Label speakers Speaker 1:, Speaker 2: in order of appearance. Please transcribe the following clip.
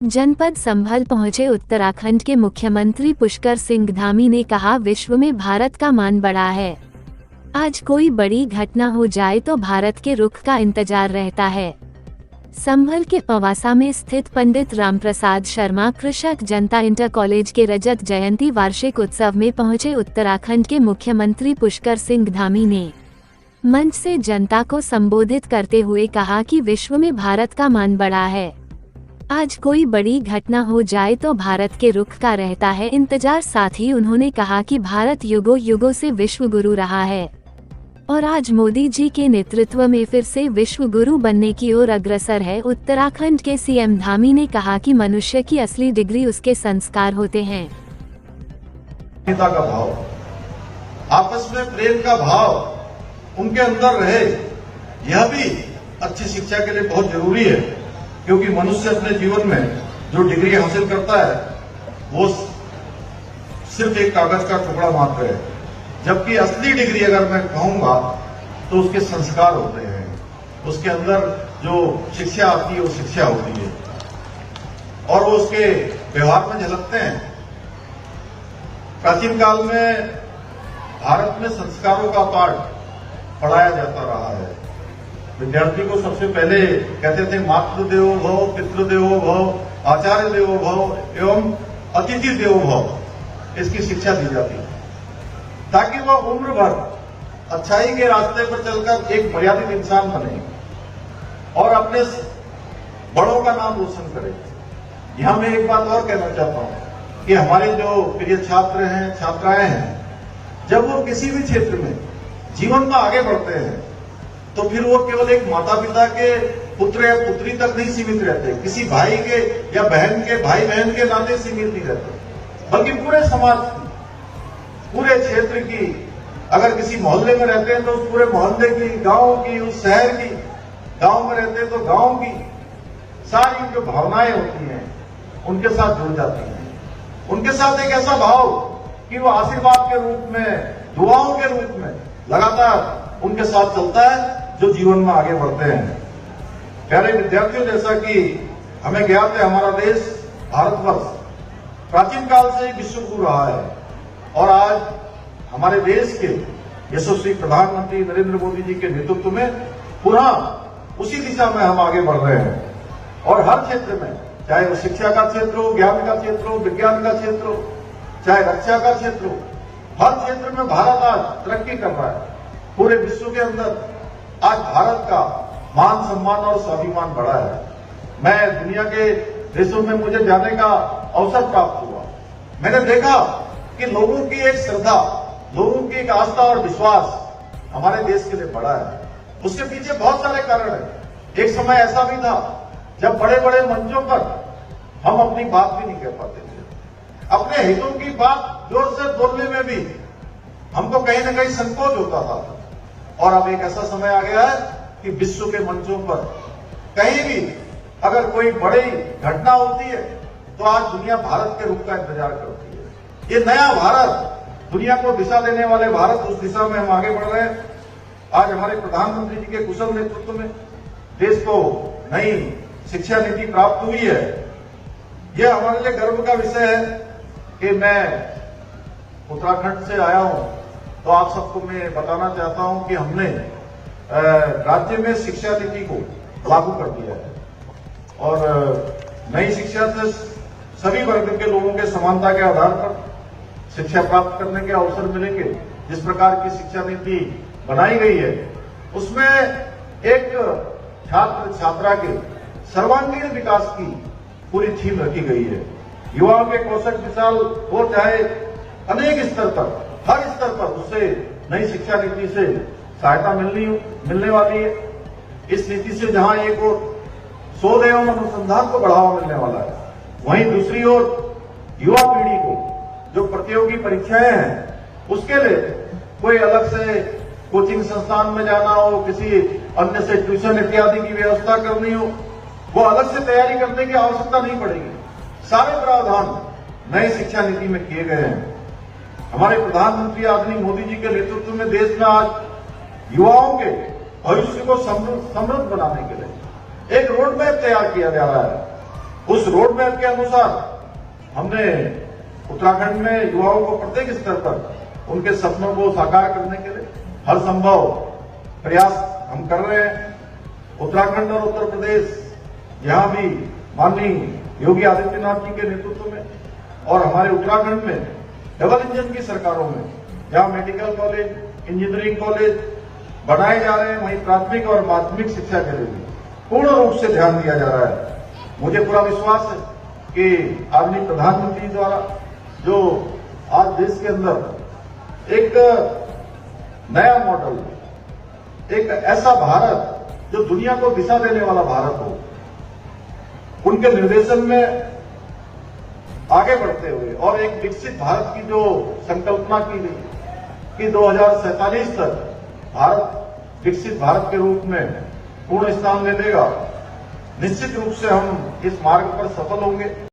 Speaker 1: जनपद संभल पहुंचे उत्तराखंड के मुख्यमंत्री पुष्कर सिंह धामी ने कहा, विश्व में भारत का मान बढ़ा है। आज कोई बड़ी घटना हो जाए तो भारत के रुख का इंतजार रहता है। संभल के पवासा में स्थित पंडित रामप्रसाद शर्मा कृषक जनता इंटर कॉलेज के रजत जयंती वार्षिक उत्सव में पहुंचे उत्तराखंड के मुख्यमंत्री पुष्कर सिंह धामी ने मंच से जनता को संबोधित करते हुए कहा कि विश्व में भारत का मान बढ़ा है। आज कोई बड़ी घटना हो जाए तो भारत के रुख का रहता है इंतजार। साथ ही उन्होंने कहा कि भारत युगों युगों से विश्व गुरु रहा है और आज मोदी जी के नेतृत्व में फिर से विश्व गुरु बनने की ओर अग्रसर है। उत्तराखंड के सीएम धामी ने कहा कि मनुष्य की असली डिग्री उसके संस्कार होते हैं।
Speaker 2: का भाव, आपस में प्रेम का भाव उनके अंदर रहे, यह भी अच्छी शिक्षा के लिए बहुत जरूरी है, क्योंकि मनुष्य अपने जीवन में जो डिग्री हासिल करता है वो सिर्फ एक कागज का टुकड़ा मात्र है, जबकि असली डिग्री अगर मैं कहूंगा तो उसके संस्कार होते हैं, उसके अंदर जो शिक्षा आती है वो शिक्षा होती है और वो उसके व्यवहार में झलकते हैं। प्राचीन काल में भारत में संस्कारों का पाठ पढ़ाया जाता रहा है। विद्यार्थी को सबसे पहले कहते थे मातृ देवो भव, पितृ देवो भव, आचार्य देवो भव एवं अतिथि देवो भव, इसकी शिक्षा दी जाती है ताकि वह उम्र भर अच्छाई के रास्ते पर चलकर एक मर्यादित इंसान बने और अपने बड़ों का नाम रोशन करे। यहां मैं एक बात और कहना चाहता हूं कि हमारे जो प्रिय छात्र हैं, छात्राएं हैं, जब वो किसी भी क्षेत्र में जीवन में आगे बढ़ते हैं तो फिर वो केवल एक माता पिता के पुत्र या पुत्री तक नहीं सीमित रहते, किसी भाई के या बहन के, भाई बहन के नाते सीमित नहीं रहते, बल्कि पूरे समाज की, पूरे क्षेत्र की, अगर किसी मोहल्ले में रहते हैं तो उस पूरे मोहल्ले की, गांव की, उस शहर की, गांव में रहते हैं तो गांव की सारी जो भावनाएं होती हैं उनके साथ जुड़ जाती हैं। उनके साथ एक ऐसा भाव कि वो आशीर्वाद के रूप में, दुआओं के रूप में लगातार उनके साथ चलता है जो जीवन में आगे बढ़ते हैं। प्यारे विद्यार्थियों, जैसा कि हमें ज्ञात है, हमारा देश भारतवर्ष प्राचीन काल से ही विश्व गुरु रहा है और आज हमारे देश के यशस्वी प्रधानमंत्री नरेंद्र मोदी जी के नेतृत्व में पुनः उसी दिशा में हम आगे बढ़ रहे हैं और हर क्षेत्र में, चाहे वो शिक्षा का क्षेत्र हो, ज्ञान का क्षेत्र हो, विज्ञान का क्षेत्र हो, चाहे रक्षा का क्षेत्र हो, हर क्षेत्र में भारत आज तरक्की कर रहा है। पूरे विश्व के अंदर आज भारत का मान सम्मान और स्वाभिमान बढ़ा है। मैं दुनिया के देशों में मुझे जाने का अवसर प्राप्त हुआ, मैंने देखा कि लोगों की एक श्रद्धा, लोगों की एक आस्था और विश्वास हमारे देश के लिए बढ़ा है। उसके पीछे बहुत सारे कारण हैं। एक समय ऐसा भी था जब बड़े बड़े मंचों पर हम अपनी बात भी नहीं कह पाते थे, अपने हितों की बात जोर से बोलने में भी हमको कहीं न कहीं संकोच होता था। और अब एक ऐसा समय आ गया है कि विश्व के मंचों पर कहीं भी अगर कोई बड़ी घटना होती है तो आज दुनिया भारत के रुख का इंतजार करती है। ये नया भारत, दुनिया को दिशा देने वाले भारत, उस दिशा में हम आगे बढ़ रहे हैं। आज हमारे प्रधानमंत्री जी के कुशल नेतृत्व में देश को नई शिक्षा नीति प्राप्त हुई है। यह हमारे लिए गर्व का विषय है कि मैं उत्तराखंड से आया हूं तो आप सबको मैं बताना चाहता हूं कि हमने राज्य में शिक्षा नीति को लागू कर दिया है और नई शिक्षा से सभी वर्ग के लोगों के समानता के आधार पर शिक्षा प्राप्त करने के अवसर मिलेंगे। जिस प्रकार की शिक्षा नीति बनाई गई है उसमें एक छात्र छात्रा के सर्वांगीण विकास की पूरी थीम रखी गई है। युवाओं के कौशल विशाल हो, चाहे अनेक स्तर पर, हर स्तर पर उससे नई शिक्षा नीति से सहायता मिलने वाली है। इस नीति से जहां एक ओर शोध एवं अनुसंधान को बढ़ावा मिलने वाला है, वहीं दूसरी ओर युवा पीढ़ी को जो प्रतियोगी परीक्षाएं हैं उसके लिए कोई अलग से कोचिंग संस्थान में जाना हो, किसी अन्य से ट्यूशन इत्यादि की व्यवस्था करनी हो, वो अलग से तैयारी करने की आवश्यकता नहीं पड़ेगी। सारे प्रावधान नई शिक्षा नीति में किए गए हैं। हमारे प्रधानमंत्री आदरणीय मोदी जी के नेतृत्व में देश में आज युवाओं के भविष्य को समृद्ध बनाने के लिए एक रोड मैप तैयार किया जा रहा है। उस रोड मैप के अनुसार हमने उत्तराखंड में युवाओं को प्रत्येक स्तर पर उनके सपनों को साकार करने के लिए हर संभव प्रयास हम कर रहे हैं। उत्तराखंड और उत्तर प्रदेश यहां भी माननीय योगी आदित्यनाथ जी के नेतृत्व में और हमारे उत्तराखंड में डबल इंजन की सरकारों में जहां मेडिकल कॉलेज, इंजीनियरिंग कॉलेज बनाए जा रहे हैं, वहीं प्राथमिक और माध्यमिक शिक्षा के लिए पूर्ण रूप से ध्यान दिया जा रहा है। मुझे पूरा विश्वास है कि आदरणीय प्रधानमंत्री द्वारा जो आज देश के अंदर एक नया मॉडल, एक ऐसा भारत जो दुनिया को दिशा देने वाला भारत हो, उनके निर्देशन में आगे बढ़ते हुए और एक विकसित भारत की जो संकल्पना की गई कि 2047 तक भारत विकसित भारत के रूप में पूर्ण स्थान ले लेगा, निश्चित रूप से हम इस मार्ग पर सफल होंगे।